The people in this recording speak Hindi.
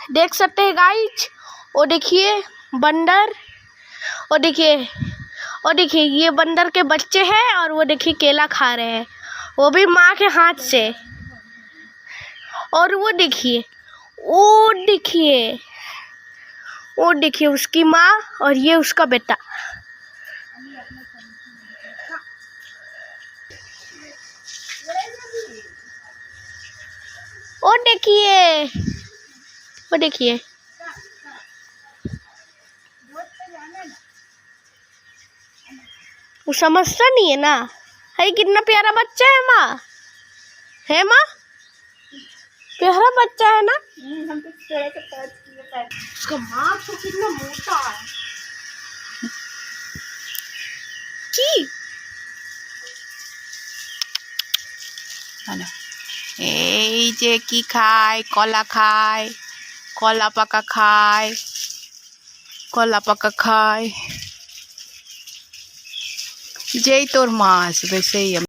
देख सकते हैं गाइज। और देखिए बंदर, और देखिए ये बंदर के बच्चे हैं और वो देखिए केला खा रहे हैं, वो भी माँ के हाथ से। और वो देखिए उसकी माँ और ये उसका बेटा। और देखिए वो समझता नहीं है ना। है कितना प्यारा बच्चा है माँ, है माँ, प्यारा बच्चा है ना। हम तो थोड़ा सा टच किए। उसका माँ तो कितना मोटा है की। এই যে কি খায়, কলা খায়, কলা পাকা খায়, কলা পাকা খায়। যেই তোর মা আসবে সেই